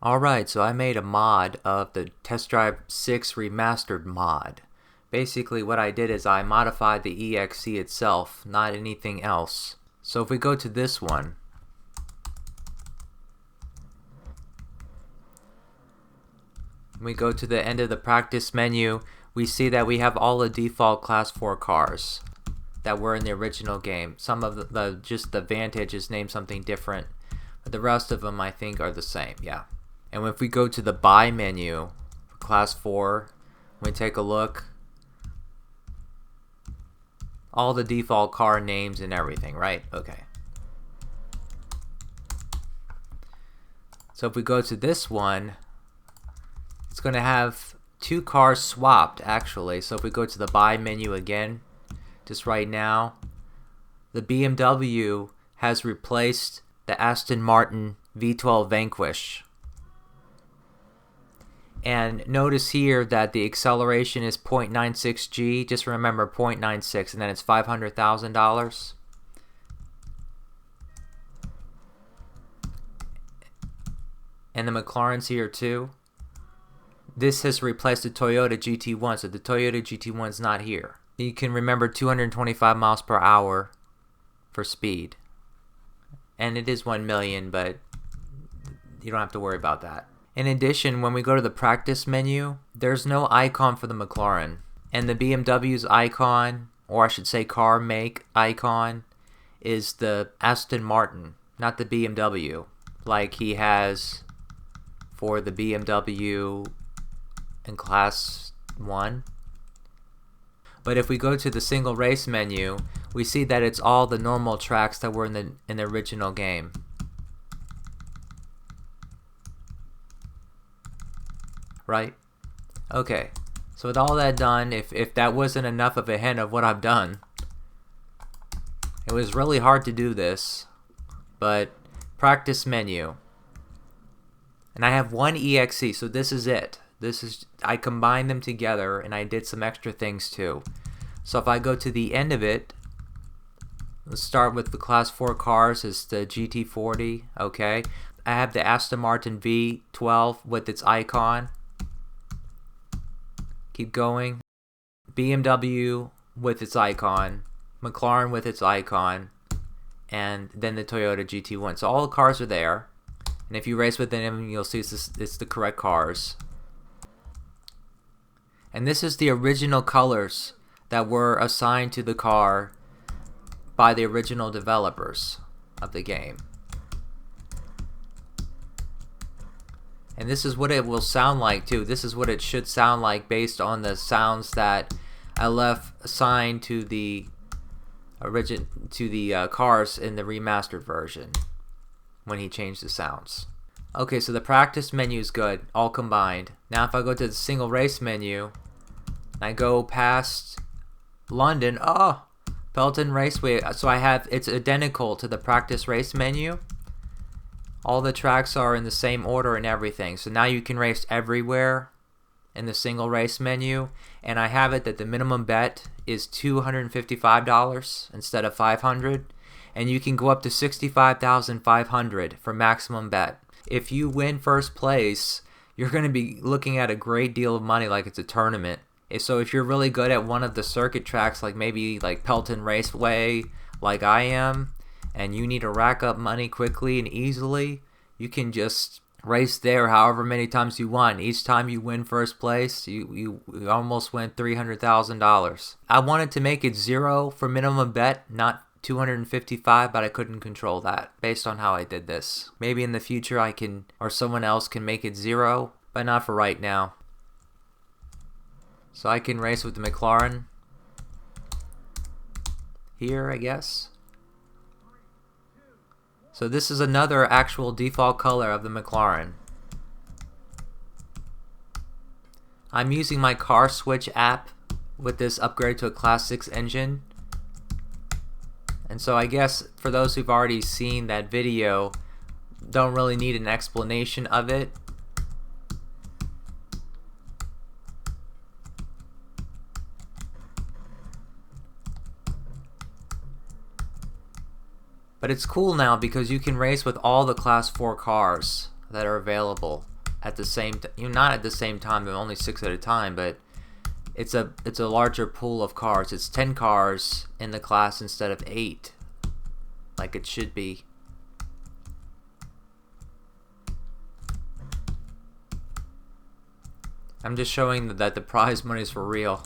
Alright, so I made a mod of the Test Drive 6 Remastered mod. Basically what I did is I modified the EXE itself, not anything else. So if we go to this one, we go to the end of the practice menu, we see that we have all the default class 4 cars that were in the original game. Some of just the Vantage is named something different, but the rest of them I think are the same, yeah. And if we go to the buy menu for class 4, we take a look, all the default car names and everything, right? Okay. So if we go to this one, it's going to have 2 cars swapped actually. So if we go to the buy menu again, just right now, the BMW has replaced the Aston Martin V12 Vanquish. And notice here that the acceleration is 0.96 G. Just remember 0.96, and then it's $500,000. And the McLaren's here too. This has replaced the Toyota GT1, so the Toyota GT1's not here. You can remember 225 miles per hour for speed. And it is 1 million, but you don't have to worry about that. In addition, when we go to the practice menu, there's no icon for the McLaren. And the BMW's icon, or I should say car make icon, is the Aston Martin, not the BMW, like he has for the BMW in class 1. But if we go to the single race menu, we see that it's all the normal tracks that were in the original game. Right? Okay, so with all that done, if that wasn't enough of a hint of what I've done, it was really hard to do this, but practice menu, and I have one EXE, so this is it. I combined them together and I did some extra things too. So if I go to the end of it, let's start with the class 4 cars. Is the GT40, okay. I have the Aston Martin V12 with its icon. Keep going. BMW with its icon, McLaren with its icon, and then the Toyota GT1. So all the cars are there, and if you race within them, you'll see it's the correct cars. And this is the original colors that were assigned to the car by the original developers of the game. And this is what it will sound like too. This is what it should sound like based on the sounds that Allef assigned to the cars in the remastered version when he changed the sounds. Okay, so the practice menu is good, all combined. Now if I go to the single race menu, I go past London. Oh, Pelton Raceway. So I have, it's identical to the practice race menu. All the tracks are in the same order and everything. So now you can race everywhere in the single race menu. And I have it that the minimum bet is $255 instead of $500. And you can go up to $65,500 for maximum bet. If you win first place, you're going to be looking at a great deal of money, like it's a tournament. So if you're really good at one of the circuit tracks, like maybe like Pelton Raceway, like I am, and you need to rack up money quickly and easily, you can just race there however many times you want. Each time you win first place, you almost win $300,000. I wanted to make it 0 for minimum bet, not 255, but I couldn't control that based on how I did this. Maybe in the future I can, or someone else can make it 0, but not for right now. So I can race with the McLaren here, I guess. So this is another actual default color of the McLaren. I'm using my car switch app with this upgrade to a class 6 engine. And so I guess for those who've already seen that video, don't really need an explanation of it. But it's cool now because you can race with all the class 4 cars that are available. at the same not at the same time, but only 6 at a time, but it's a larger pool of cars. It's 10 cars in the class instead of 8 like it should be. I'm just showing that the prize money is for real.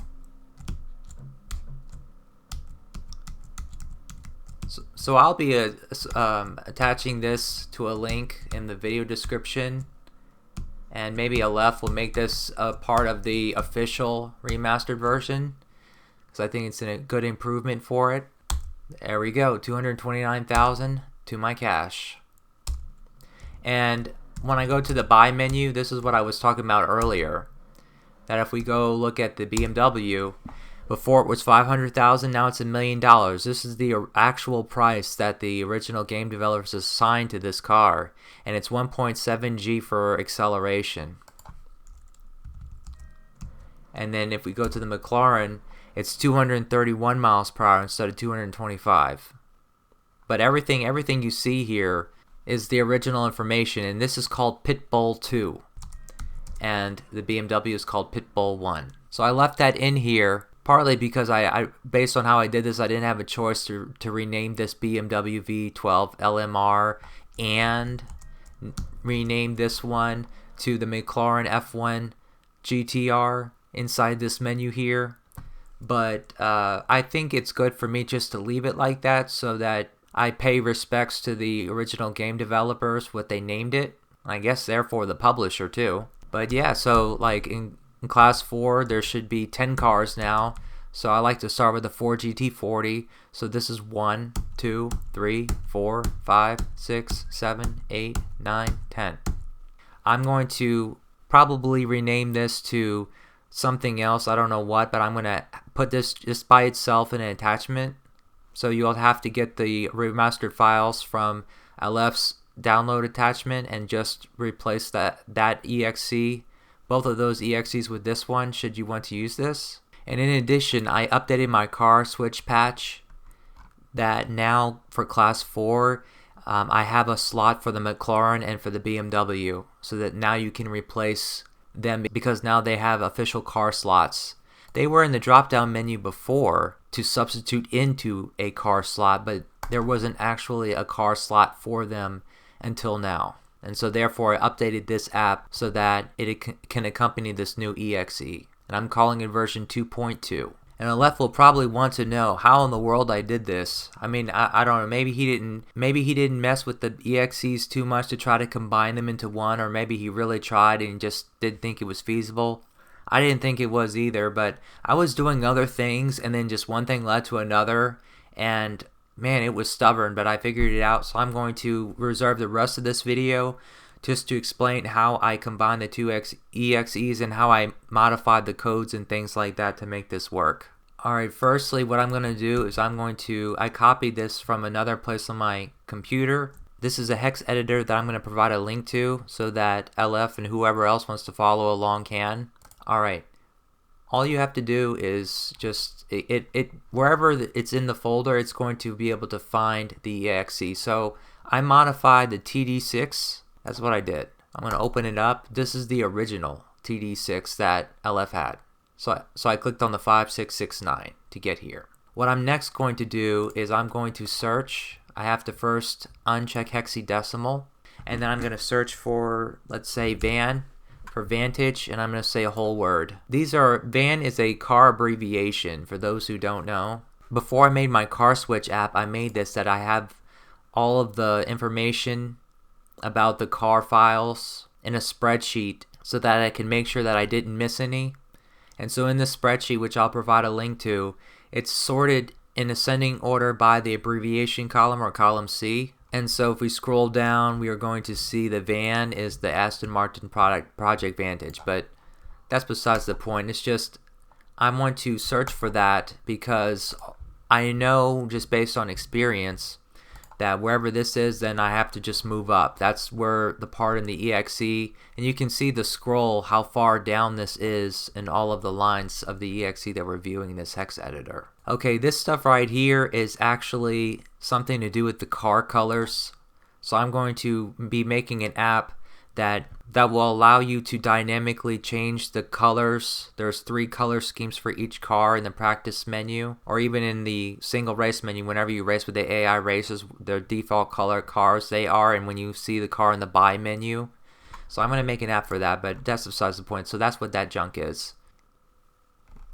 So I'll be attaching this to a link in the video description, and maybe Allef will make this a part of the official remastered version, because I think it's a good improvement for it. There we go, 229,000 to my cash. And when I go to the buy menu, this is what I was talking about earlier, that if we go look at the BMW, before it was 500,000, now it's $1 million. This is the actual price that the original game developers assigned to this car, and it's 1.7 G for acceleration. And then if we go to the McLaren, it's 231 miles per hour instead of 225. But everything you see here is the original information, and this is called Pitbull 2, and the BMW is called Pitbull 1. So I left that in here partly because I based on how I did this, I didn't have a choice to rename this BMW V12 LMR and rename this one to the McLaren F1 GTR inside this menu here. But I think it's good for me just to leave it like that, so that I pay respects to the original game developers, what they named it. I guess therefore the publisher too. But yeah, so like in class 4 there should be 10 cars now, so I like to start with the Ford GT40. So this is 1, 2, 3, 4, 5, 6, 7, 8, 9, 10. I'm going to probably rename this to something else, I don't know what, but I'm going to put this just by itself in an attachment. So you'll have to get the remastered files from Allef's download attachment and just replace that exe, both of those exes, with this one should you want to use this. And in addition, I updated my car switch patch that now for class 4 I have a slot for the McLaren and for the BMW, so that now you can replace them because now they have official car slots. They were in the drop down menu before to substitute into a car slot, but there wasn't actually a car slot for them until now. And so therefore I updated this app so that it can accompany this new exe. And I'm calling it version 2.2. And Allef will probably want to know how in the world I did this. I mean, I don't know, maybe he didn't mess with the exes too much to try to combine them into one, or maybe he really tried and just didn't think it was feasible. I didn't think it was either, but I was doing other things and then just one thing led to another, and man, it was stubborn, but I figured it out. So I'm going to reserve the rest of this video just to explain how I combined the two exes and how I modified the codes and things like that to make this work. Alright, firstly what I'm going to do is I copied this from another place on my computer. This is a hex editor that I'm going to provide a link to so that Allef and whoever else wants to follow along can. Alright, all you have to do is just, wherever it's in the folder, it's going to be able to find the exe. So I modified the TD6. That's what I did. I'm going to open it up. This is the original TD6 that Allef had. So I clicked on the 5669 to get here. What I'm next going to do is I'm going to search. I have to first uncheck hexadecimal, and then I'm going to search for, let's say, van for Vantage, and I'm going to say a whole word. Van is a car abbreviation for those who don't know. Before I made my car switch app, I made this that I have all of the information about the car files in a spreadsheet so that I can make sure that I didn't miss any. And so in this spreadsheet, which I'll provide a link to, it's sorted in ascending order by the abbreviation column, or column C. And so if we scroll down, we are going to see the van is the Aston Martin Project Vantage, but that's besides the point. It's just I want to search for that because I know just based on experience that wherever this is, then I have to just move up. That's where the part in the exe, and you can see the scroll, how far down this is in all of the lines of the exe that we're viewing in this hex editor. Okay, this stuff right here is actually something to do with the car colors. So I'm going to be making an app that will allow you to dynamically change the colors. There's 3 color schemes for each car in the practice menu, or even in the single race menu. Whenever you race with the AI races, their default color cars they are, and when you see the car in the buy menu. So I'm going to make an app for that, but that's besides the point. So that's what that junk is.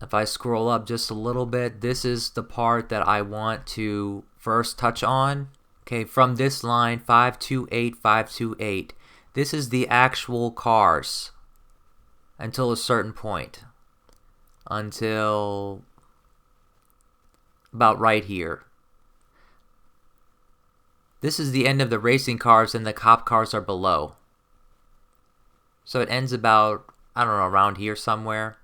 If I scroll up just a little bit, this is the part that I want to first touch on. Okay, from this line 528, 528. This is the actual cars until a certain point. Until about right here. This is the end of the racing cars, and the cop cars are below. So it ends about, I don't know, around here somewhere.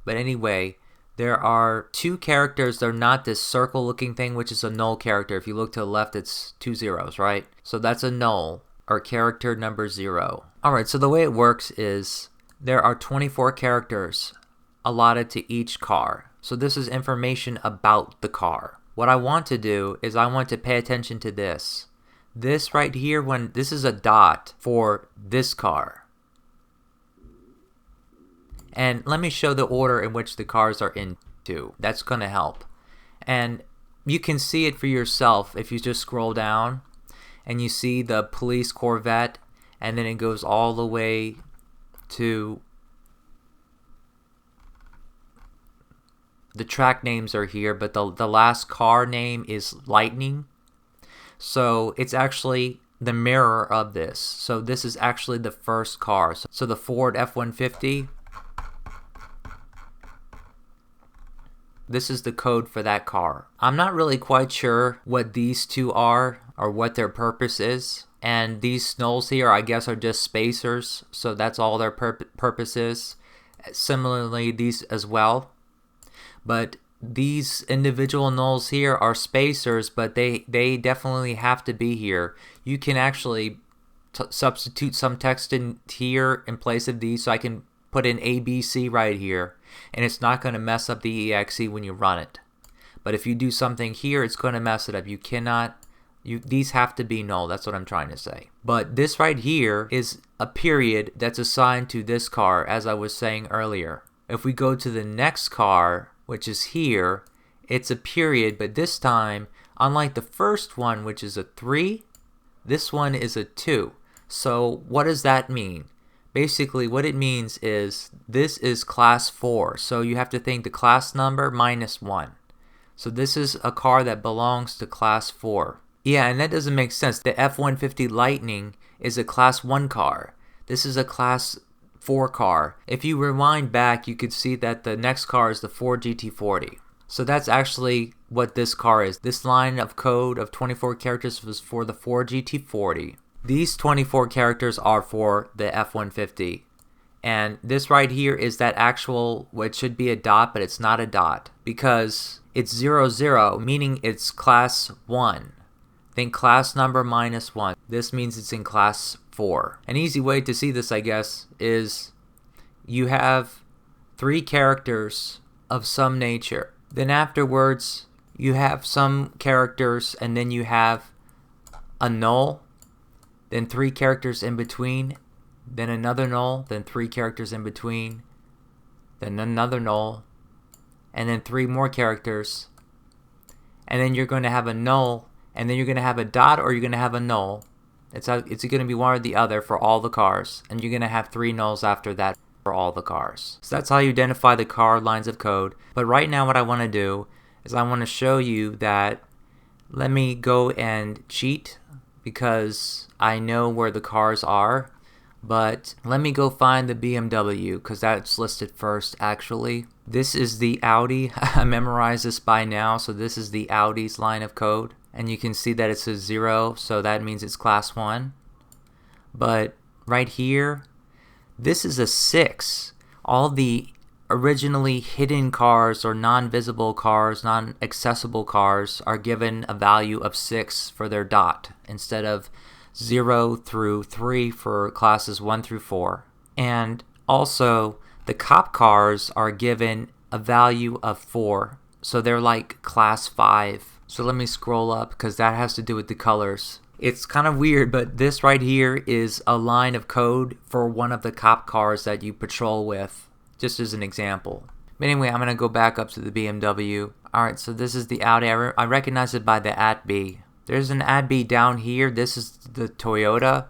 But anyway, there are 2 characters. They're not this circle looking thing, which is a null character. If you look to the left, it's 2 zeros, right? So that's a null, or character number 0. Alright, so the way it works is there are 24 characters allotted to each car. So this is information about the car. What I want to do is I want to pay attention to this. This right here, when this is a dot for this car. And let me show the order in which the cars are into. That's going to help. And you can see it for yourself if you just scroll down and you see the police Corvette, and then it goes all the way to the track names are here, but the last car name is Lightning. So it's actually the mirror of this. So this is actually the first car. So the Ford F-150, this is the code for that car. I'm not really quite sure what these 2 are or what their purpose is. And these nulls here, I guess, are just spacers. So that's all their purpose is. Similarly, these as well. But these individual nulls here are spacers, but they definitely have to be here. You can actually substitute some text in here in place of these. So I can put in ABC right here, and it's not going to mess up the exe when you run it. But if you do something here, it's going to mess it up. You cannot, these have to be null. That's what I'm trying to say. But this right here is a period that's assigned to this car, as I was saying earlier. If we go to the next car, which is here, it's a period, but this time, unlike the first one, which is a 3, this one is a 2. So what does that mean? Basically, what it means is this is class 4. So you have to think the class number minus 1. So this is a car that belongs to class 4. Yeah, and that doesn't make sense. The F-150 Lightning is a class 1 car. This is a class 4 car. If you rewind back, you could see that the next car is the Ford GT40. So that's actually what this car is. This line of code of 24 characters was for the Ford GT40. These 24 characters are for the F-150. And this right here is that actual, what should be a dot, but it's not a dot. Because it's 00, meaning it's class 1. Think class number minus 1. This means it's in class 4. An easy way to see this, I guess, is you have 3 characters of some nature. Then afterwards, you have some characters, and then you have a null. Then 3 characters in between, then another null, then 3 characters in between, then another null, and then 3 more characters. And then you're going to have a null, and then you're going to have a dot, or you're going to have a null. It's going to be one or the other for all the cars, and you're going to have 3 nulls after that for all the cars. So that's how you identify the car lines of code. But right now what I want to do is I want to show you that, let me go and cheat, because I know where the cars are, but let me go find the BMW, because that's listed first actually. This is the Audi. I memorized this by now, so this is the Audi's line of code, and you can see that it says 0, so that means it's class 1. But right here, this is a 6. All the originally hidden cars or non-visible cars, non-accessible cars are given a value of 6 for their dot instead of 0 through 3 for classes 1 through 4. And also the cop cars are given a value of 4, so they're like class 5. So let me scroll up, because that has to do with the colors. It's kind of weird, but this right here is a line of code for one of the cop cars that you patrol with, just as an example. But anyway, I'm going to go back up to the BMW. Alright, so this is the Audi. I recognize it by the @B. There's an @B down here. This is the Toyota.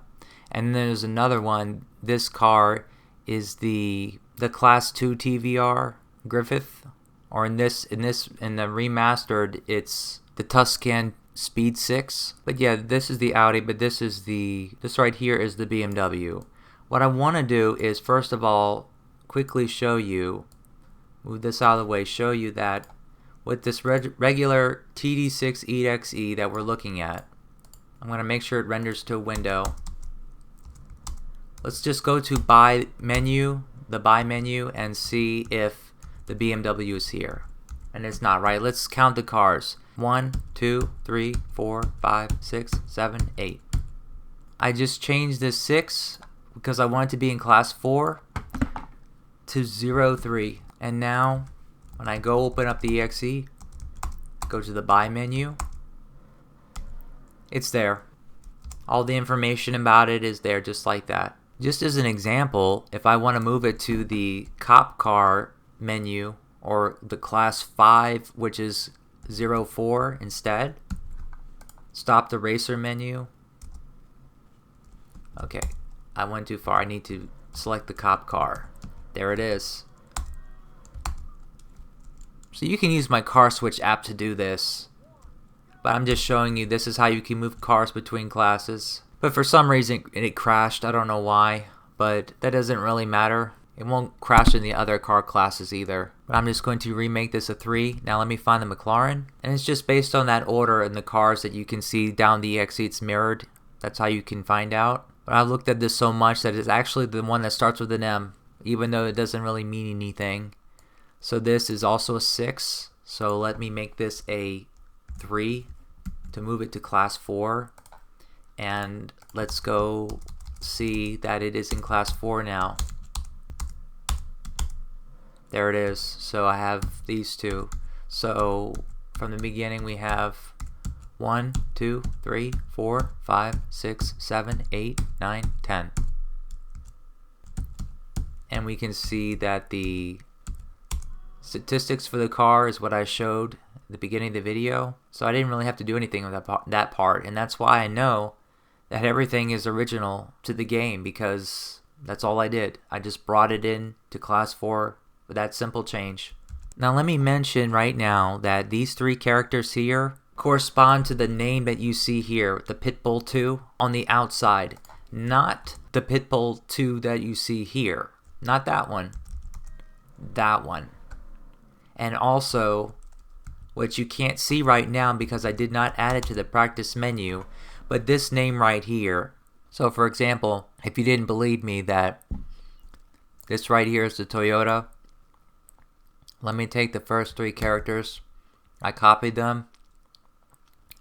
And there's another one. This car is the Class 2 TVR Griffith. Or in the Remastered, it's the Tuscan Speed 6. But yeah, this is the Audi, but this right here is the BMW. What I want to do is, first of all, quickly show you, move this out of the way, show you that with this regular TD6 EXE that we're looking at, I'm going to make sure it renders to a window. Let's just go to buy menu, the buy menu, and see if the BMW is here. And it's not, right? Let's count the cars. 1, 2, 3, 4, 5, 6, 7, 8. I just changed this 6 because I want it to be in class 4 to 03. And now when I go open up the EXE, go to the buy menu, it's there. All the information about it is there just like that. Just as an example, if I want to move it to the cop car menu or the class 5, which is 04 instead, stop the racer menu. Okay, I went too far. I need to select the cop car. There it is. So you can use my car switch app to do this, but I'm just showing you this is how you can move cars between classes. But for some reason it crashed. I don't know why, but that doesn't really matter. It won't crash in the other car classes either. But I'm just going to remake this a 3. Now let me find the McLaren. And it's just based on that order in the cars that you can see down the EXE. It's mirrored. That's how you can find out. But I looked at this so much that it's actually the one that starts with an M, even though it doesn't really mean anything. So this is also a 6. So let me make this a 3 to move it to class 4. And let's go see that it is in class 4 now. There it is. So I have these two. So from the beginning we have 1, 2, 3, 4, 5, 6, 7, 8, 9, 10. And we can see that the statistics for the car is what I showed at the beginning of the video. So I didn't really have to do anything with that part. And that's why I know that everything is original to the game, because that's all I did. I just brought it in to class 4 with that simple change. Now let me mention right now that these 3 characters here correspond to the name that you see here, the Pitbull 2 on the outside, not the Pitbull 2 that you see here. Not that one. That one. And also, which you can't see right now because I did not add it to the practice menu, but this name right here. So for example, if you didn't believe me that this right here is the Toyota, let me take the first 3 characters. I copied them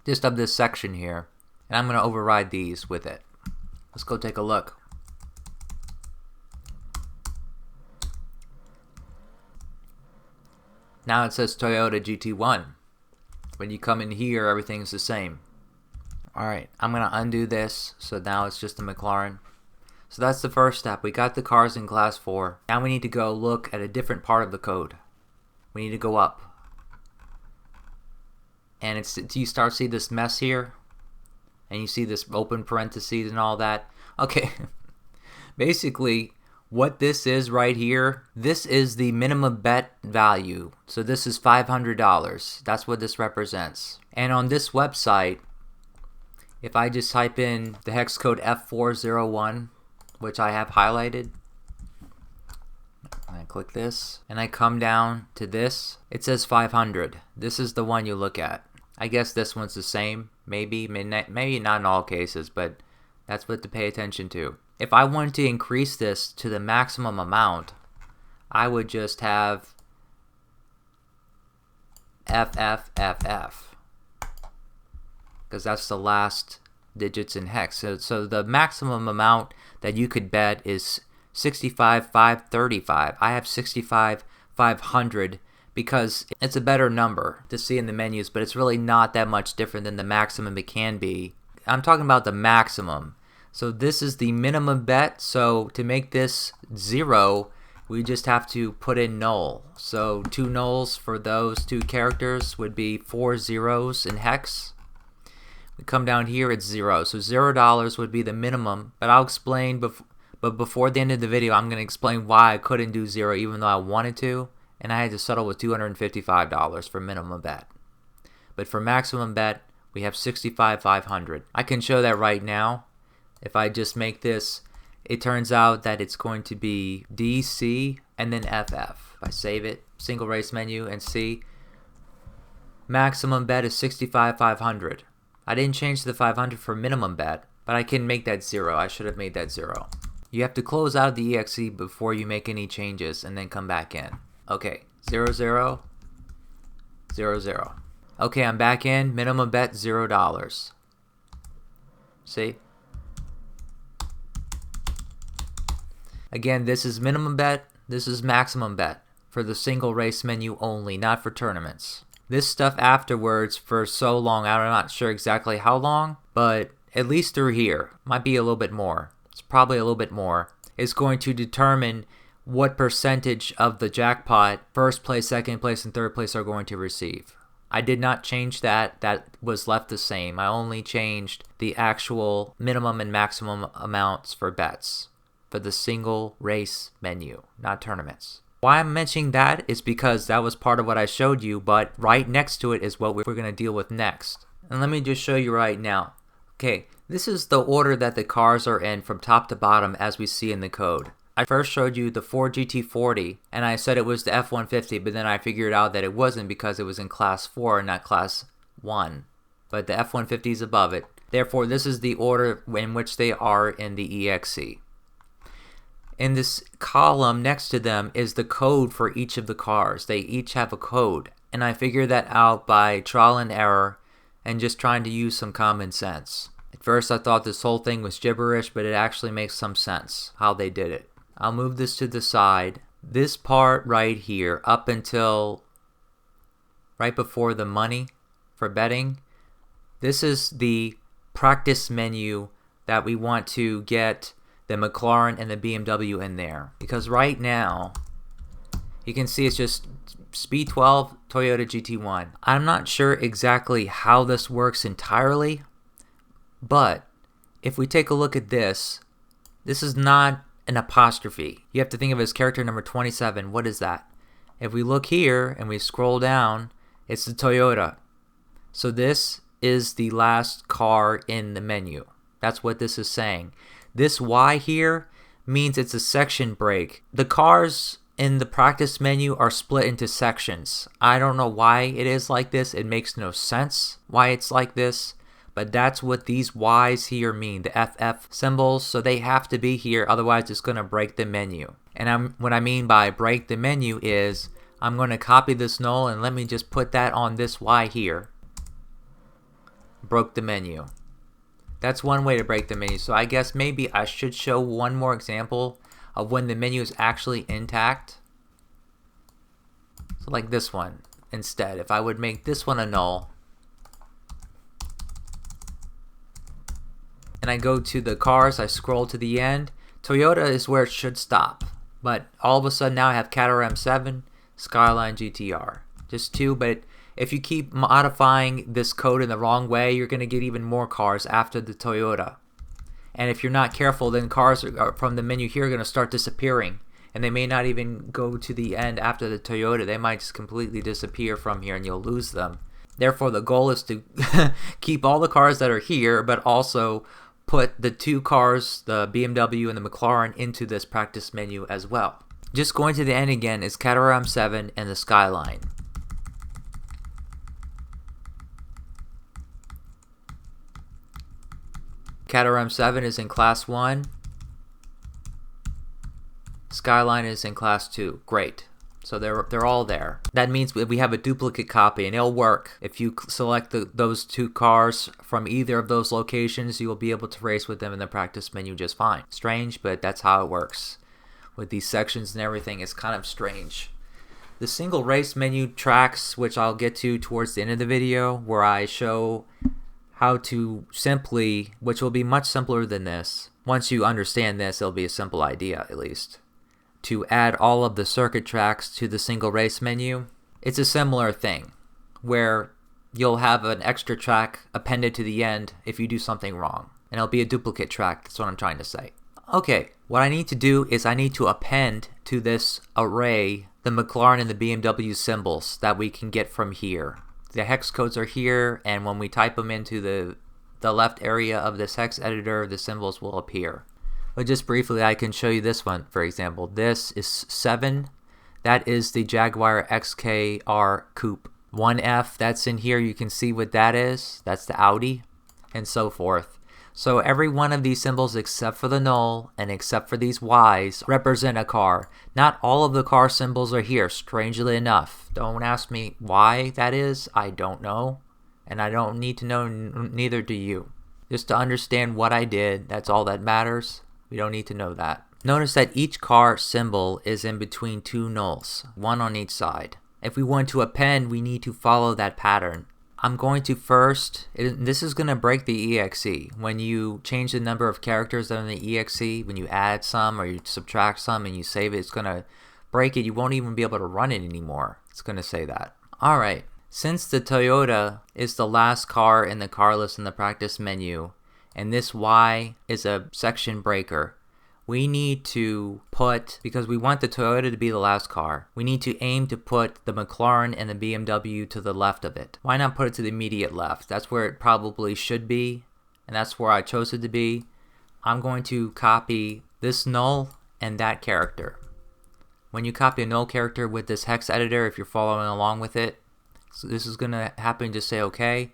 just of this section here, and I'm going to override these with it. Let's go take a look. Now it says Toyota GT1. When you come in here, everything's the same. Alright, I'm going to undo this, so now it's just a McLaren. So that's the first step. We got the cars in class 4. Now we need to go look at a different part of the code. We need to go up. And you start to see this mess here. And you see this open parentheses and all that. Okay, basically what this is right here, this is the minimum bet value. So this is $500. That's what this represents. And on this website, if I just type in the hex code F401, which I have highlighted, I click this and I come down to this, it says 500. This is the one you look at. I guess this one's the same, maybe not in all cases, but that's what to pay attention to. If I wanted to increase this to the maximum amount, I would just have FFFF, because that's the last digits in hex. So the maximum amount that you could bet is 65,535. I have 65,500 because it's a better number to see in the menus, but it's really not that much different than the maximum it can be. I'm talking about the maximum. So this is the minimum bet. So to make this 0, we just have to put in null. So 2 nulls for those 2 characters would be 4 zeros in hex. We come down here, it's 0. So $0 would be the minimum, but I'll explain but before the end of the video, I'm going to explain why I couldn't do 0 even though I wanted to, and I had to settle with $255 for minimum bet. But for maximum bet, we have $65,500. I can show that right now. If I just make this, it turns out that it's going to be DC and then FF. If I save it, single race menu and C, maximum bet is $65,500. I didn't change the 500 for minimum bet, but I can make that 0. I should have made that 0. You have to close out the exe before you make any changes and then come back in. Okay, 0, 0, 0, 0. Okay, I'm back in. Minimum bet $0. See? Again, this is minimum bet, this is maximum bet for the single race menu only, not for tournaments. This stuff afterwards for so long, I'm not sure exactly how long, but at least through here, might be a little bit more. It's probably a little bit more. It's going to determine what percentage of the jackpot first place, second place, and third place are going to receive. I did not change that. That was left the same. I only changed the actual minimum and maximum amounts for bets for the single race menu, not tournaments. Why I'm mentioning that is because that was part of what I showed you, but right next to it is what we're going to deal with next. And let me just show you right now. Okay, this is the order that the cars are in from top to bottom as we see in the code. I first showed you the Ford GT40 and I said it was the F-150, but then I figured out that it wasn't because it was in class 4 and not class 1. But the F-150 is above it. Therefore, this is the order in which they are in the EXE. In this column next to them is the code for each of the cars. They each have a code. And I figured that out by trial and error and just trying to use some common sense. At first I thought this whole thing was gibberish, but it actually makes some sense how they did it. I'll move this to the side. This part right here up until right before the money for betting, this is the practice menu that we want to get the McLaren and the BMW in there. Because right now, you can see it's just Speed 12 Toyota GT1. I'm not sure exactly how this works entirely, but if we take a look at this, this is not an apostrophe. You have to think of it as character number 27. What is that? If we look here and we scroll down, it's the Toyota. So this is the last car in the menu. That's what this is saying. This Y here means it's a section break. The cars in the practice menu are split into sections. I don't know why it is like this. It makes no sense why it's like this. But that's what these Y's here mean, the FF symbols. So they have to be here, otherwise it's going to break the menu. And what I mean by break the menu is I'm going to copy this null and let me just put that on this Y here. Broke the menu. That's one way to break the menu. So I guess maybe I should show one more example of when the menu is actually intact. So like this one instead. If I would make this one a null, and I go to the cars, I scroll to the end, Toyota is where it should stop. But all of a sudden now I have Caterham 7, Skyline GTR. Just 2, but if you keep modifying this code in the wrong way, you're going to get even more cars after the Toyota. And if you're not careful, then cars from the menu here are going to start disappearing. And they may not even go to the end after the Toyota. They might just completely disappear from here and you'll lose them. Therefore, the goal is to keep all the cars that are here, but also put the 2 cars, the BMW and the McLaren, into this practice menu as well. Just going to the end again is Caterham 7 and the Skyline. Caterham 7 is in class 1. Skyline is in class 2. Great. So they're all there. That means we have a duplicate copy, and it'll work. If you select those 2 cars from either of those locations, you will be able to race with them in the practice menu just fine. Strange, but that's how it works. With these sections and everything, it's kind of strange. The single race menu tracks, which I'll get to towards the end of the video, where I show how to simply, which will be much simpler than this. Once you understand this, it'll be a simple idea at least. To add all of the circuit tracks to the single race menu, it's a similar thing where you'll have an extra track appended to the end if you do something wrong. And it'll be a duplicate track, that's what I'm trying to say. Okay, what I need to do is I need to append to this array the McLaren and the BMW symbols that we can get from here. The hex codes are here, and when we type them into the left area of this hex editor, the symbols will appear. But just briefly, I can show you this one, for example. This is 7. That is the Jaguar XKR Coupe. 1F, that's in here. You can see what that is. That's the Audi, and so forth. So every one of these symbols except for the null and except for these Ys represent a car. Not all of the car symbols are here, strangely enough. Don't ask me why that is. I don't know. And I don't need to know, neither do you. Just to understand what I did, that's all that matters. We don't need to know that. Notice that each car symbol is in between two nulls, one on each side. If we want to append, we need to follow that pattern. I'm going to first, this is going to break the exe. When you change the number of characters that are in the exe, when you add some or you subtract some and you save it, it's going to break it. You won't even be able to run it anymore. It's going to say that. Alright, since the Toyota is the last car in the car list in the practice menu, and this Y is a section breaker, we need to put, because we want the Toyota to be the last car, we need to aim to put the McLaren and the BMW to the left of it. Why not put it to the immediate left? That's where it probably should be, and that's where I chose it to be. I'm going to copy this null and that character. When you copy a null character with this hex editor, if you're following along with it, so this is going to happen, just say OK.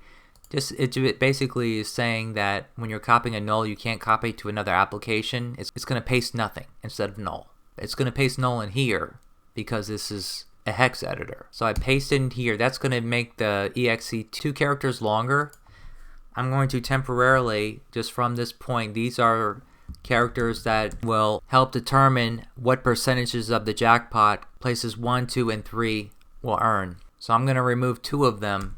It basically is saying that when you're copying a null, you can't copy to another application. It's going to paste nothing instead of null. It's going to paste null in here because this is a hex editor. So I paste in here. That's going to make the exe 2 characters longer. I'm going to temporarily, just from this point, these are characters that will help determine what percentages of the jackpot places 1, 2, and 3 will earn. So I'm going to remove 2 of them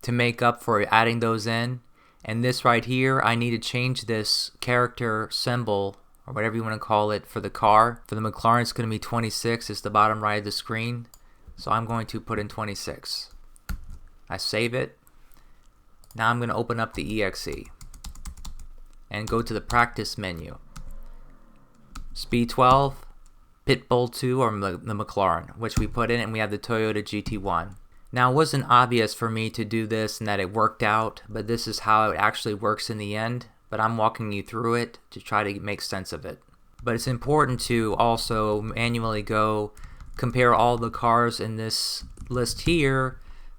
to make up for adding those in. And this right here, I need to change this character symbol, or whatever you want to call it, for the car. For the McLaren, it's going to be 26. It's the bottom right of the screen. So I'm going to put in 26. I save it. Now I'm going to open up the exe and go to the practice menu. Speed 12, Pitbull 2, or the McLaren, which we put in, and we have the Toyota GT1. Now, it wasn't obvious for me to do this and that it worked out, but this is how it actually works in the end. But I'm walking you through it to try to make sense of it. But it's important to also manually go compare all the cars in this list here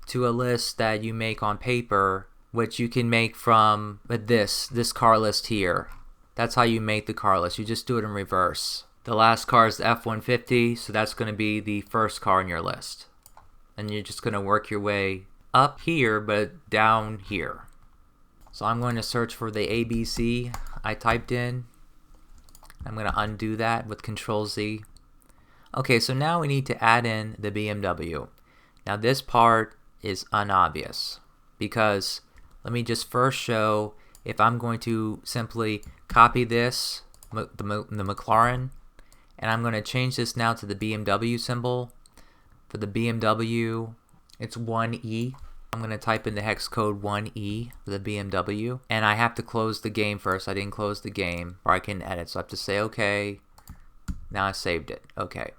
to a list that you make on paper, which you can make from this car list here. That's how you make the car list. You just do it in reverse. The last car is the F-150, so that's going to be the first car in your list. And you're just going to work your way up here, but down here. So I'm going to search for the ABC I typed in. I'm going to undo that with Control Z. Okay, so now we need to add in the BMW. Now this part is unobvious because let me just first show if I'm going to simply copy this, the McLaren, and I'm going to change this now to the BMW symbol. For the BMW, it's 1E. I'm going to type in the hex code 1E for the BMW. And I have to close the game first. I didn't close the game, or I can edit. So I have to say OK. Now I saved it. OK.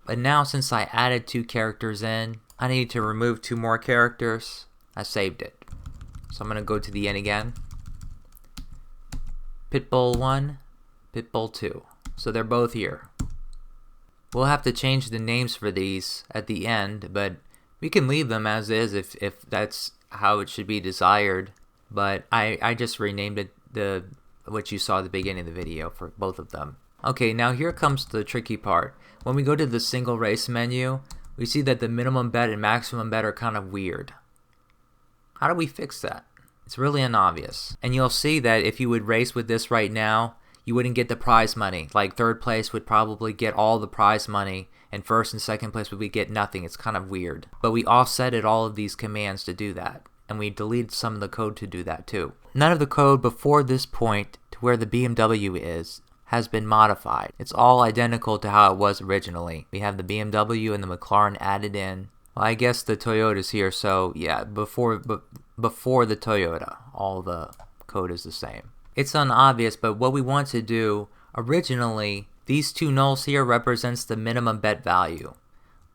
But now since I added 2 characters in, I need to remove 2 more characters. I saved it. So I'm going to go to the end again. Pitbull 1, Pitbull 2. So they're both here. We'll have to change the names for these at the end, but we can leave them as is if that's how it should be desired. But I just renamed it what you saw at the beginning of the video for both of them. Okay, now here comes the tricky part. When we go to the single race menu, we see that the minimum bet and maximum bet are kind of weird. How do we fix that? It's really unobvious. And you'll see that if you would race with this right now, you wouldn't get the prize money. Like third place would probably get all the prize money, and first and second place would get nothing. It's kind of weird. But we offsetted all of these commands to do that. and we deleted some of the code to do that too. None of the code before this point to where the BMW is has been modified. It's all identical to how it was originally. We have the BMW and the McLaren added in. Well, I guess the Toyota's here, so yeah, before the Toyota, all the code is the same. It's unobvious, but what we want to do, originally, these two nulls here represents the minimum bet value.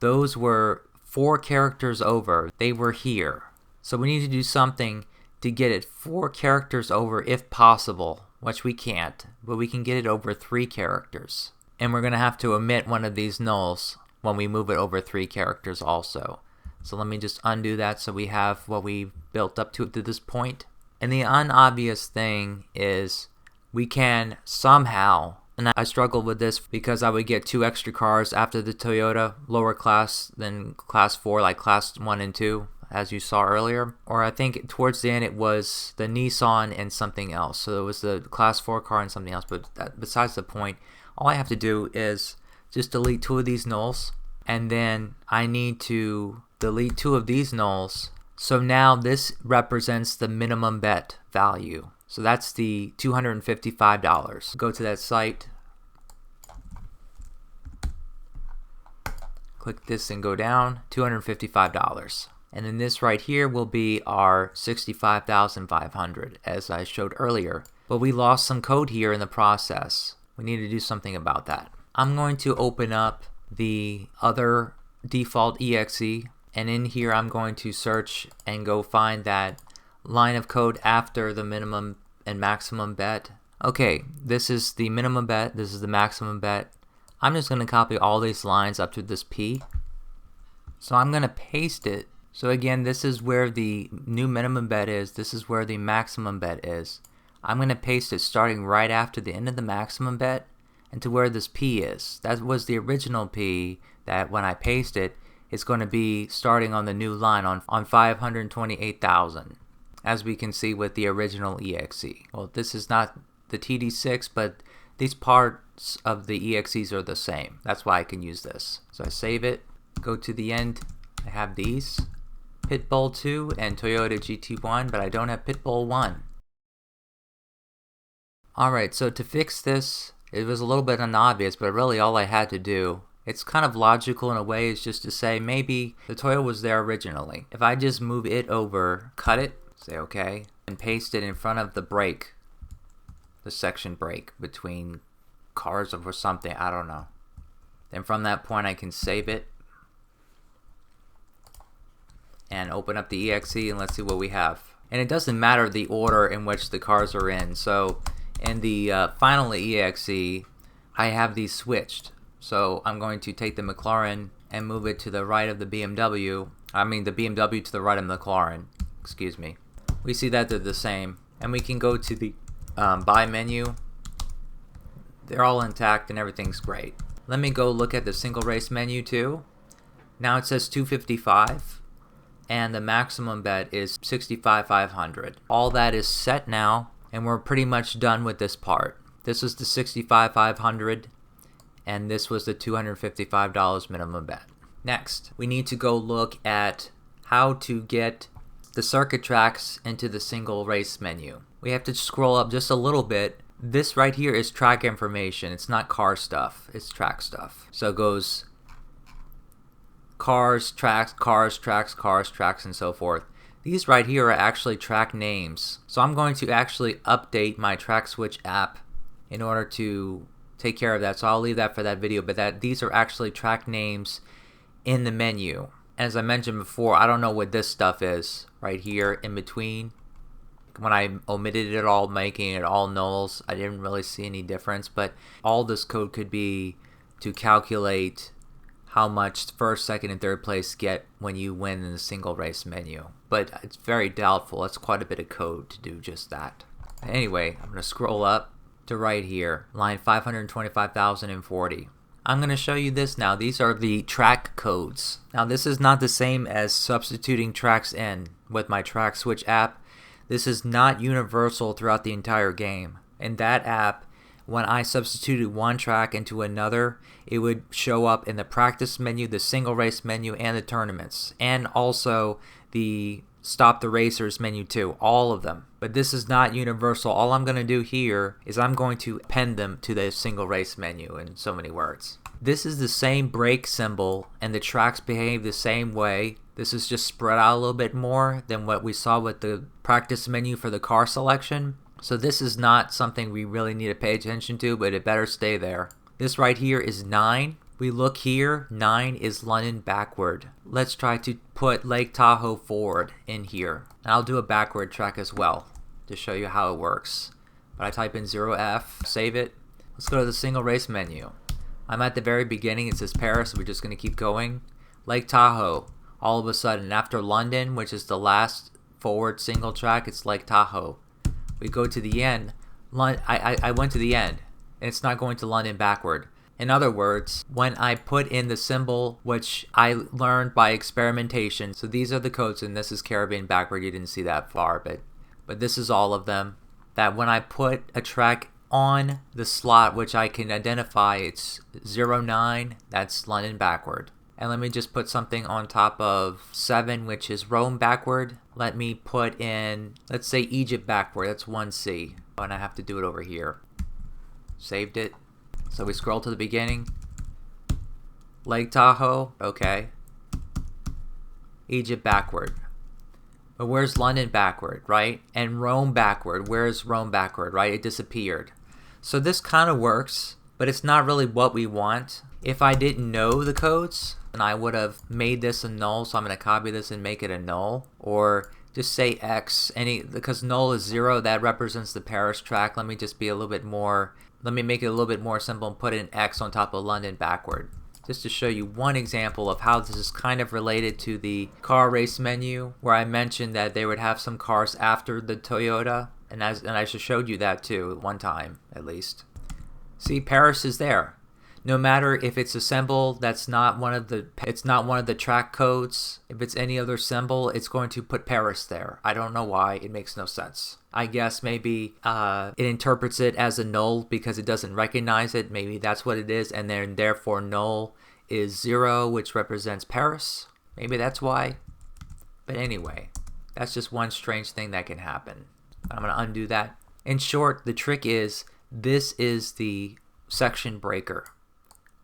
Those were 4 characters over. They were here. So we need to do something to get it 4 characters over if possible, which we can't, but we can get it over 3 characters. And we're going to have to omit one of these nulls when we move it over 3 characters also. So let me just undo that so we have what we built up to this point. And the unobvious thing is we can somehow, and I struggled with this because I would get 2 extra cars after the Toyota, lower class than class 4, like class 1 and 2, as you saw earlier. Or I think towards the end it was the Nissan and something else. So it was the class 4 car and something else, but besides the point, all I have to do is just delete 2 of these nulls, and then I need to delete 2 of these nulls. So now this represents the minimum bet value. So that's the $255. Go to that site, click this and go down, $255. And then this right here will be our $65,500 as I showed earlier. But we lost some code here in the process. We need to do something about that. I'm going to open up the other default exe, and in here I'm going to search and go find that line of code after the minimum and maximum bet. Okay, this is the minimum bet, this is the maximum bet. I'm just going to copy all these lines up to this P. So I'm going to paste it. So again, this is where the new minimum bet is, this is where the maximum bet is. I'm going to paste it starting right after the end of the maximum bet and to where this P is. That was the original P that when I paste it, it's going to be starting on the new line on 528,000, as we can see with the original exe. Well, this is not the TD6, but these parts of the exes are the same. That's why I can use this. So I save it, go to the end, I have these, Pitbull 2 and Toyota GT1, but I don't have Pitbull 1. Alright, so to fix this, it was a little bit unobvious, but really all I had to do, it's kind of logical in a way, is just to say maybe the Toyota was there originally. If I just move it over, cut it, say okay, and paste it in front of the brake, the section brake between cars or something, I don't know. Then from that point I can save it and open up the exe and let's see what we have. And it doesn't matter the order in which the cars are in. So in the final exe, I have these switched. So I'm going to take the McLaren and move it to the right of the BMW. I mean the BMW to the right of the McLaren. Excuse me. We see that they're the same. And we can go to the buy menu. They're all intact and everything's great. Let me go look at the single race menu too. Now it says 255. And the maximum bet is 65,500. All that is set now, and we're pretty much done with this part. This is the 65,500, and this was the $255 minimum bet. Next, we need to go look at how to get the circuit tracks into the single race menu. We have to scroll up just a little bit. This right here is track information. It's not car stuff, it's track stuff. So it goes cars, tracks, cars, tracks, cars, tracks, and so forth. These right here are actually track names. So I'm going to actually update my track switch app in order to take care of that. So I'll leave that for that video, but these are actually track names in the menu. As I mentioned before, I don't know what this stuff is right here in between. When I omitted it all, making it all nulls, I didn't really see any difference, but all this code could be to calculate how much first, second, and third place get when you win in the single race menu. But it's very doubtful. It's quite a bit of code to do just that. Anyway, I'm going to scroll up to right here, line 525,040. I'm going to show you this now. These are the track codes. Now this is not the same as substituting tracks in with my track switch app. This is not universal throughout the entire game. In that app, when I substituted one track into another, it would show up in the practice menu, the single race menu, and the tournaments, and also the stop the racers menu too, all of them. But this is not universal. All I'm going to do here is I'm going to append them to the single race menu in so many words. This is the same brake symbol and the tracks behave the same way. This is just spread out a little bit more than what we saw with the practice menu for the car selection. So this is not something we really need to pay attention to, but it better stay there. This right here is 9. We look here, 9 is London backward. Let's try to put Lake Tahoe forward in here. And I'll do a backward track as well to show you how it works. But I type in 0F, save it. Let's go to the single race menu. I'm at the very beginning, it says Paris, so we're just going to keep going. Lake Tahoe, all of a sudden, after London, which is the last forward single track, it's Lake Tahoe. We go to the end. I went to the end, and it's not going to London backward. In other words, when I put in the symbol, which I learned by experimentation, so these are the codes, and this is Caribbean backward, you didn't see that far, but this is all of them, that when I put a track on the slot which I can identify, it's 09, that's London backward. And let me just put something on top of 7, which is Rome backward. Let me put in, let's say Egypt backward, that's 1C. And I have to do it over here. Saved it. So we scroll to the beginning. Lake Tahoe, okay. Egypt backward. But where's London backward, right? And Rome backward, where's Rome backward, right? It disappeared. So this kind of works, but it's not really what we want. If I didn't know the codes, then I would have made this a null, so I'm going to copy this and make it a null. Or just say X, because null is 0, that represents the Paris track. Let me just be a little bit more, let me make it a little bit more simple and put an X on top of London backward. Just to show you one example of how this is kind of related to the car race menu, where I mentioned that they would have some cars after the Toyota, and I just showed you that too, one time at least. See, Paris is there. No matter if it's a symbol that's not one of the track codes, if it's any other symbol, it's going to put Paris there. I don't know why, it makes no sense. I guess maybe it interprets it as a null because it doesn't recognize it. Maybe that's what it is, and then therefore null is 0, which represents Paris. Maybe that's why. But anyway, that's just one strange thing that can happen. I'm going to undo that. In short, the trick is, this is the section breaker.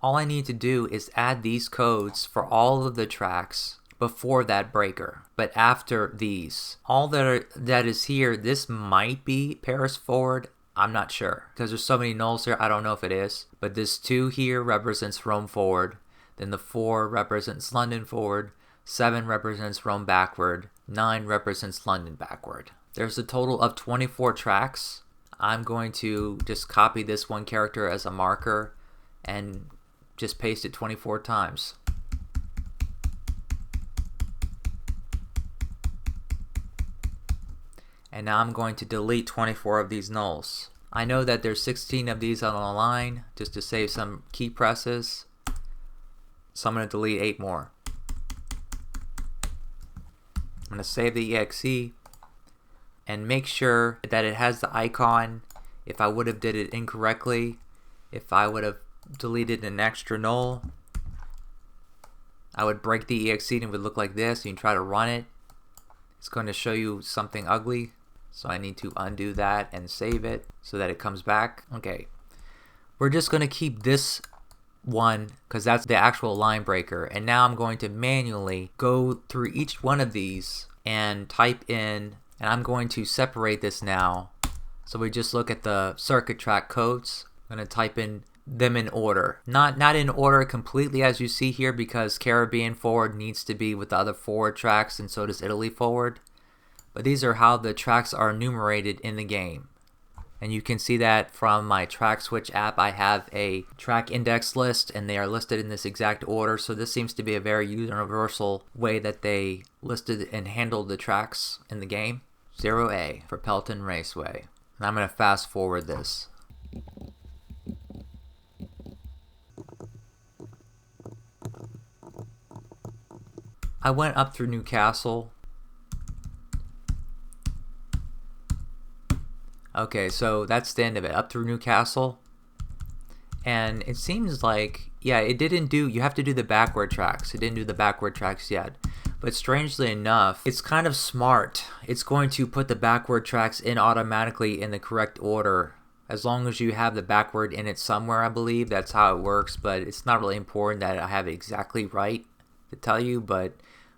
All I need to do is add these codes for all of the tracks before that breaker, but after these. All that is here, this might be Paris forward, I'm not sure, because there's so many nulls here, I don't know if it is. But this 2 here represents Rome forward, then the 4 represents London forward, 7 represents Rome backward, 9 represents London backward. There's a total of 24 tracks. I'm going to just copy this one character as a marker and just paste it 24 times. And now I'm going to delete 24 of these nulls. I know that there's 16 of these on a line, just to save some key presses. So I'm going to delete 8 more. I'm going to save the exe and make sure that it has the icon. If I would have did it incorrectly, if I would have deleted an extra null, I would break the exe and it would look like this. You can try to run it. It's going to show you something ugly. So I need to undo that and save it so that it comes back. Okay. We're just going to keep this one because that's the actual line breaker. And now I'm going to manually go through each one of these and type in, and I'm going to separate this now. So we just look at the circuit track codes. I'm going to type in them in order. Not in order completely as you see here, because Caribbean forward needs to be with the other forward tracks, and so does Italy forward. But these are how the tracks are enumerated in the game. And you can see that from my track switch app. I have a track index list and they are listed in this exact order. So this seems to be a very universal way that they listed and handled the tracks in the game. 0A for Pelton Raceway. And I'm going to fast forward this. I went up through Newcastle. Okay, so that's the end of it, up through Newcastle. And it seems like, yeah, it didn't do, you have to do the backward tracks. It didn't do the backward tracks yet. But strangely enough, it's kind of smart. It's going to put the backward tracks in automatically in the correct order. As long as you have the backward in it somewhere, I believe. That's how it works, but it's not really important that I have it exactly right to tell you, but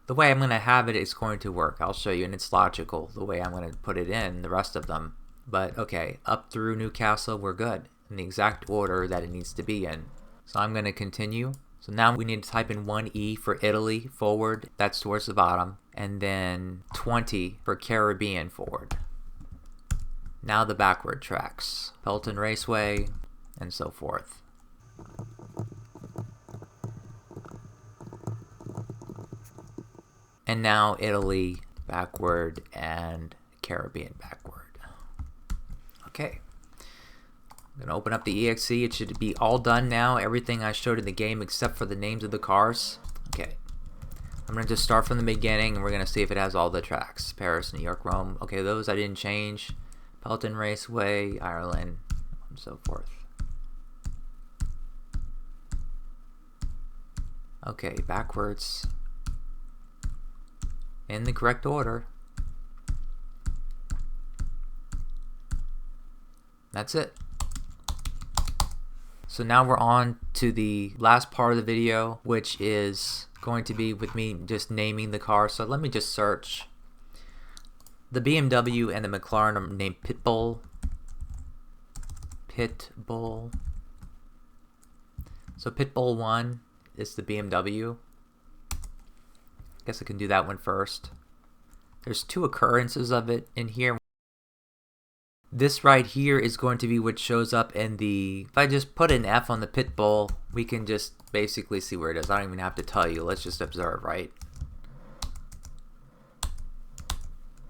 the way I'm going to have it is going to work. I'll show you, and it's logical the way I'm going to put it in the rest of them. But okay, up through Newcastle, we're good in the exact order that it needs to be in. So I'm going to continue. So now we need to type in 1E for Italy forward, that's towards the bottom, and then 20 for Caribbean forward. Now the backward tracks, Pelton Raceway, and so forth. And now Italy backward and Caribbean backward. Okay. I'm going to open up the EXE. It should be all done now. Everything I showed in the game except for the names of the cars. Okay. I'm going to just start from the beginning and we're going to see if it has all the tracks. Paris, New York, Rome. Okay, those I didn't change. Pelton Raceway, Ireland, and so forth. Okay, backwards. In the correct order. That's it. So now we're on to the last part of the video, which is going to be with me just naming the car. So let me just search. The BMW and the McLaren are named Pitbull. Pitbull. So Pitbull 1 is the BMW. Guess I can do that one first. There's 2 occurrences of it in here. This right here is going to be what shows up in the... If I just put an F on the Pitbull, we can just basically see where it is. I don't even have to tell you. Let's just observe, right?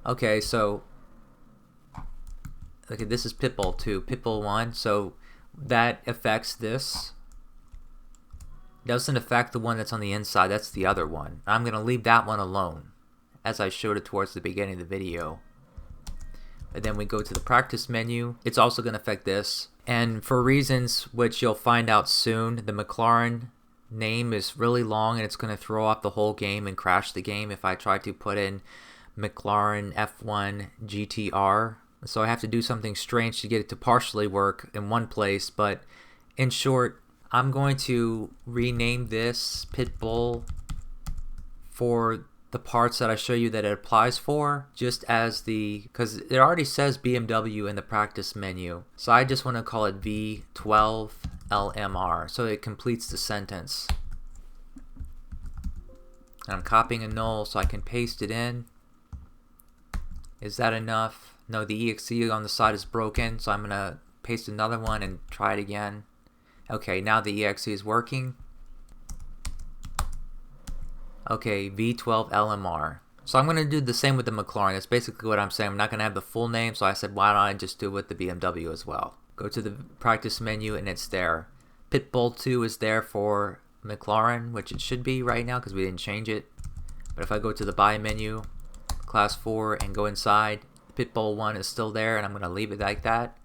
Okay, so... Okay, this is Pitbull 2. Pitbull 1, so that affects this. Doesn't affect the one that's on the inside. That's the other one. I'm going to leave that one alone, as I showed it towards the beginning of the video. And then we go to the practice menu. It's also going to affect this. And for reasons which you'll find out soon, the McLaren name is really long and it's going to throw off the whole game and crash the game if I try to put in McLaren F1 GTR. So I have to do something strange to get it to partially work in one place. But in short, I'm going to rename this Pitbull for the parts that I show you that it applies for, just as the, because it already says BMW in the practice menu, so I just want to call it V12 LMR so it completes the sentence. And I'm copying a null so I can paste it in. Is that enough? No, the EXE on the side is broken, so I'm going to paste another one and try it again. Okay, now the EXE is working. Okay, V12 LMR. So I'm going to do the same with the McLaren. That's basically what I'm saying. I'm not going to have the full name, so I said, why don't I just do it with the BMW as well? Go to the practice menu, and it's there. Pitbull 2 is there for McLaren, which it should be right now because we didn't change it. But if I go to the buy menu, class 4, and go inside, Pitbull 1 is still there, and I'm going to leave it like that.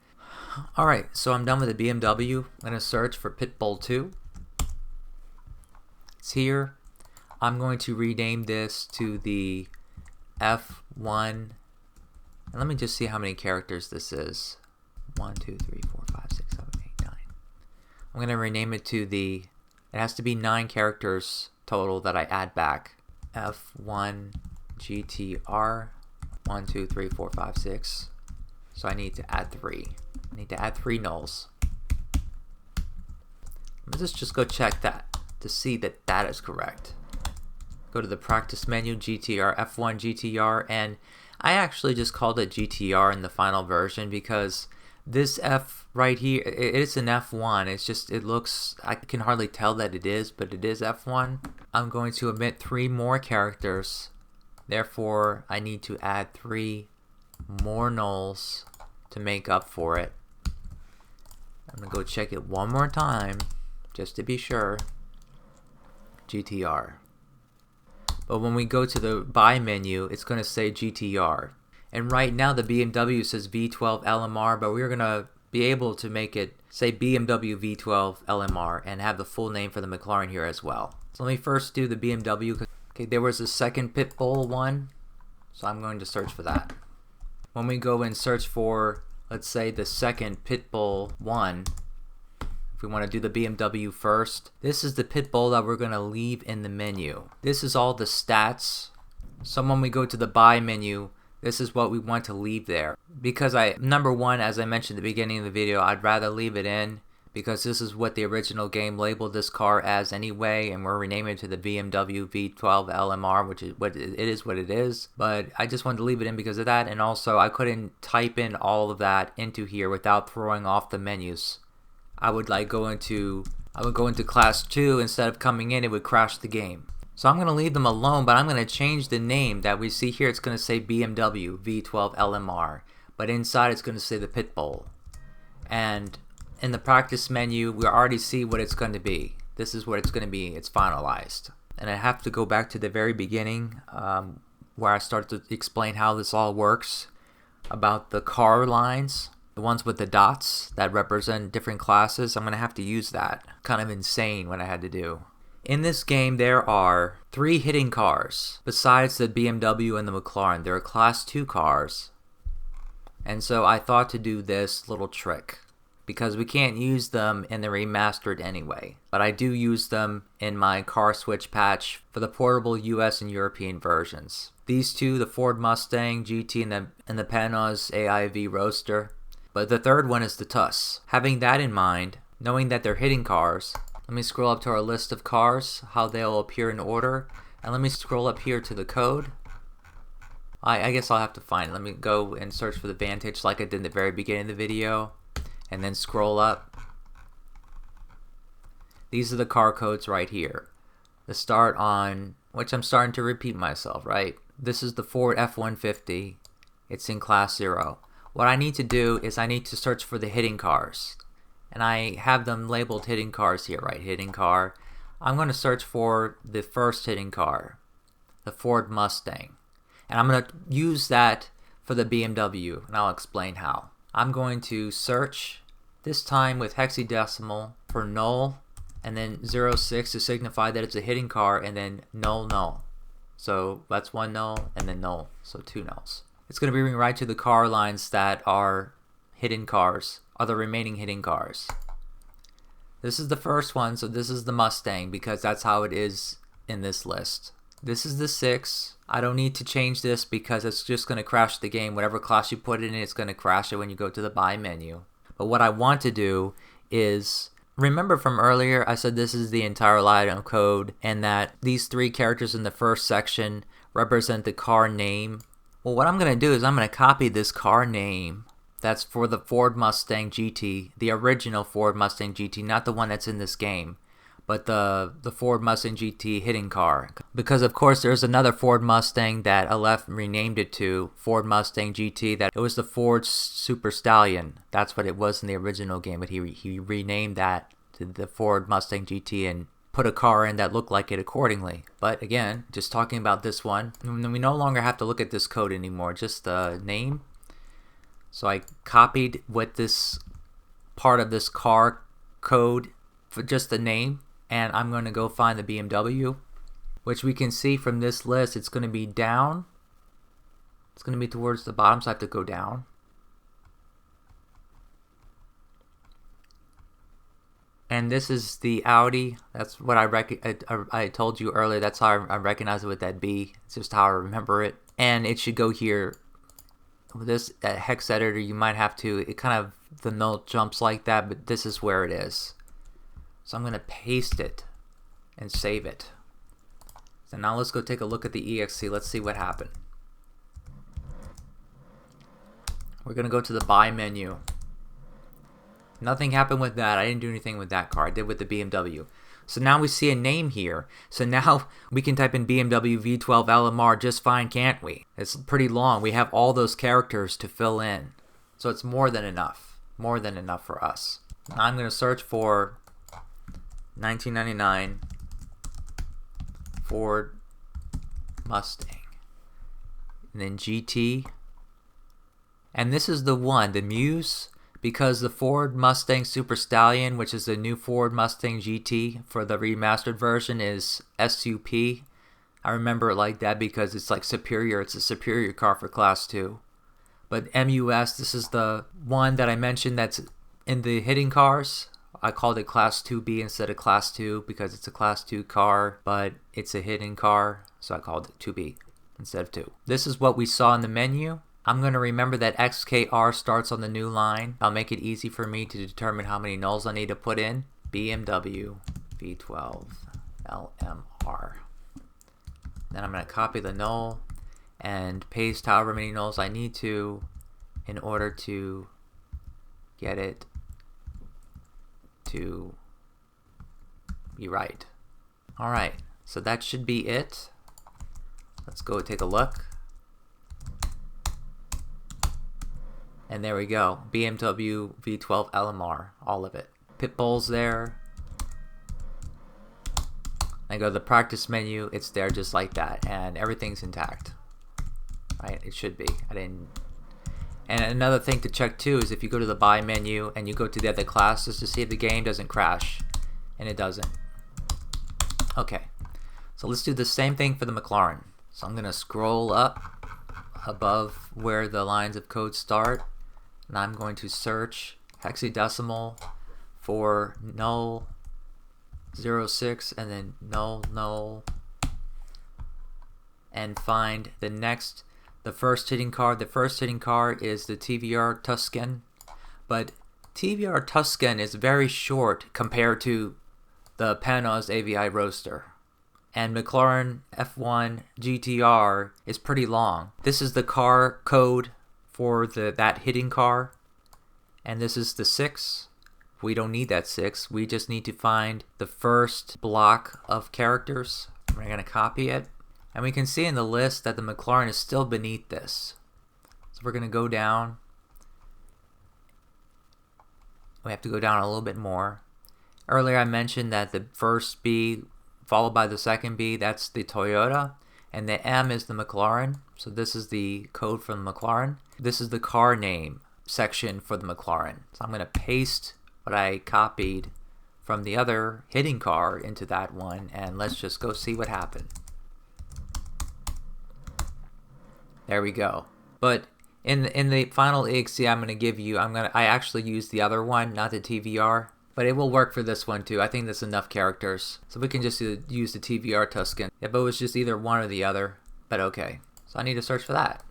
Alright, so I'm done with the BMW. I'm going to search for Pitbull 2. It's here. I'm going to rename this to the F1, and let me just see how many characters this is. 1, 2, 3, 4, 5, 6, 7, 8, 9. I'm going to rename it to the, it has to be 9 characters total that I add back. F1 GTR, 1, 2, 3, 4, 5, 6. So I need to add 3. I need to add 3 nulls. Let's just go check that to see that that is correct. Go to the practice menu, GTR, F1 GTR, and I actually just called it GTR in the final version because this F right here, it's an F1. It's just, it looks, I can hardly tell that it is, but it is F1. I'm going to omit 3 more characters. Therefore, I need to add 3 more nulls to make up for it. I'm going to go check it one more time just to be sure. GTR. But when we go to the buy menu, it's going to say GTR. And right now the BMW says V12 LMR, but we're going to be able to make it say BMW V12 LMR and have the full name for the McLaren here as well. So let me first do the BMW Okay, there was a second Pitbull one, so I'm going to search for that. When we go and search for, let's say, the second Pitbull one, if we want to do the BMW first, this is the Pitbull that we're going to leave in the menu. This is all the stats. So when we go to the buy menu, this is what we want to leave there. Because number one, as I mentioned at the beginning of the video, I'd rather leave it in because this is what the original game labeled this car as anyway, and we're renaming it to the BMW V12 LMR, which is what it is. But I just wanted to leave it in because of that, and also I couldn't type in all of that into here without throwing off the menus. I would go into class 2 instead of coming in, it would crash the game. So I'm going to leave them alone, but I'm going to change the name that we see here. It's going to say BMW V12 LMR, but inside it's going to say the Pitbull. And in the practice menu, we already see what it's going to be. This is what it's going to be. It's finalized. And I have to go back to the very beginning where I start to explain how this all works about the car lines. The ones with the dots that represent different classes. I'm going to have to use that. Kind of insane what I had to do. In this game, there are 3 hitting cars besides the BMW and the McLaren. There are class 2 cars. And so I thought to do this little trick because we can't use them in the remastered anyway. But I do use them in my car switch patch for the portable US and European versions. These two, the Ford Mustang GT and the Panoz AIV Roadster. But the third one is the TUS. Having that in mind, knowing that they're hitting cars, let me scroll up to our list of cars, how they'll appear in order, and let me scroll up here to the code. I guess I'll have to find it. Let me go and search for the Vantage like I did in the very beginning of the video, and then scroll up. These are the car codes right here. The start on, which I'm starting to repeat myself, right? This is the Ford F-150. It's in class 0. What I need to do is I need to search for the hitting cars. And I have them labeled hitting cars here, right? Hitting car. I'm going to search for the first hitting car, the Ford Mustang. And I'm going to use that for the BMW, and I'll explain how. I'm going to search, this time with hexadecimal, for null, and then 06 to signify that it's a hitting car, and then null, null. So that's 1 null, and then null, so 2 nulls. It's going to bring me right to the car lines that are hidden cars, are the remaining hidden cars. This is the first one, so this is the Mustang because that's how it is in this list. This is the 6. I don't need to change this because it's just going to crash the game. Whatever class you put it in, it's going to crash it when you go to the buy menu. But what I want to do is, remember from earlier I said this is the entire line of code and that these 3 characters in the first section represent the car name. Well, what I'm going to do is I'm going to copy this car name that's for the Ford Mustang GT, the original Ford Mustang GT, not the one that's in this game, but the Ford Mustang GT hitting car. Because of course there's another Ford Mustang that Allef renamed it to, Ford Mustang GT, that it was the Ford Super Stallion. That's what it was in the original game, but he renamed that to the Ford Mustang GT and put a car in that looked like it accordingly. But again, just talking about this one, we no longer have to look at this code anymore, just the name. So I copied what this part of this car code for just the name, and I'm going to go find the BMW, which we can see from this list it's going to be down. It's going to be towards the bottom, so I have to go down. And this is the Audi. That's what I told you earlier. That's how I recognize it with that B. It's just how I remember it. And it should go here. With this hex editor, you might have to, it kind of, the note jumps like that, but this is where it is. So I'm going to paste it and save it. So now let's go take a look at the exe. Let's see what happened. We're going to go to the buy menu. Nothing happened with that. I didn't do anything with that car. I did with the BMW. So now we see a name here. So now we can type in BMW V12 LMR just fine, can't we? It's pretty long. We have all those characters to fill in. So it's more than enough. More than enough for us. Now I'm going to search for 1999 Ford Mustang. And then GT. And this is the one, the Muse. Because the Ford Mustang Super Stallion, which is the new Ford Mustang GT for the remastered version, is SUP. I remember it like that because it's like superior. It's a superior car for Class 2. But MUS, this is the one that I mentioned that's in the hitting cars. I called it Class 2B instead of Class 2 because it's a Class 2 car, but it's a hitting car, so I called it 2B instead of 2. This is what we saw in the menu. I'm going to remember that XKR starts on the new line. I'll make it easy for me to determine how many nulls I need to put in. BMW V12 LMR. Then I'm going to copy the null and paste however many nulls I need to in order to get it to be right. Alright, so that should be it. Let's go take a look. And there we go. BMW V12 LMR, all of it. Pitbull's there. I go to the practice menu, it's there just like that, and everything's intact. Right, it should be. I didn't. And another thing to check too is if you go to the buy menu and you go to the other classes to see if the game doesn't crash, and it doesn't. Okay, so let's do the same thing for the McLaren. So I'm gonna scroll up above where the lines of code start, and I'm going to search hexadecimal for null 06 and then null and find the first hitting car. The first hitting car is the TVR Tuscan, but TVR Tuscan is very short compared to the Panos AVI Roadster, and McLaren F1 GTR is pretty long. This is the car code for that hitting car, and this is the 6. We don't need that 6. We just need to find the first block of characters. We're going to copy it. And we can see in the list that the McLaren is still beneath this. So we're going to go down. We have to go down a little bit more. Earlier I mentioned that the first B followed by the second B, that's the Toyota. And the M is the McLaren. So this is the code for the McLaren. This is the car name section for the McLaren. So I'm going to paste what I copied from the other hitting car into that one, and let's just go see what happened. There we go. But in the final EXE I'm going to give you, I actually used the other one, not the TVR, but it will work for this one too. I think that's enough characters, so we can just use the TVR Tuscan if it was just either one or the other. But okay, so I need to search for that.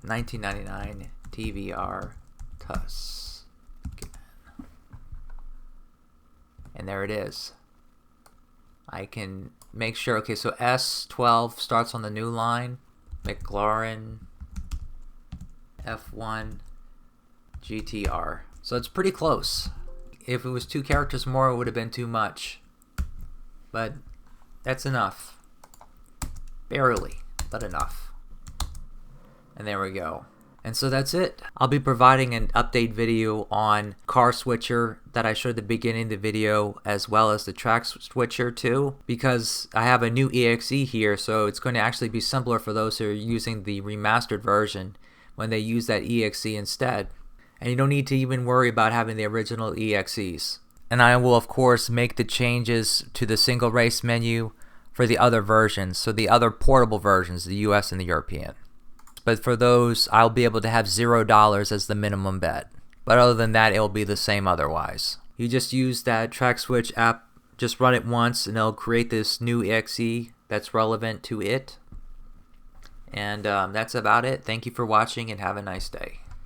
1999 TVR Tuscan. And there it is. I can make sure. Okay, so S12 starts on the new line. McLaren F1 GTR. So it's pretty close. If it was 2 characters more, it would have been too much. But that's enough. Barely, but enough. And there we go. And so that's it. I'll be providing an update video on car switcher that I showed at the beginning of the video, as well as the track switcher too, because I have a new EXE here, so it's going to actually be simpler for those who are using the remastered version when they use that EXE instead. And you don't need to even worry about having the original EXEs. And I will of course make the changes to the single race menu for the other versions, so the other portable versions, the US and the European. But for those, I'll be able to have $0 as the minimum bet. But other than that, it'll be the same otherwise. You just use that track switch app, just run it once, and it'll create this new EXE that's relevant to it. And that's about it. Thank you for watching, and have a nice day.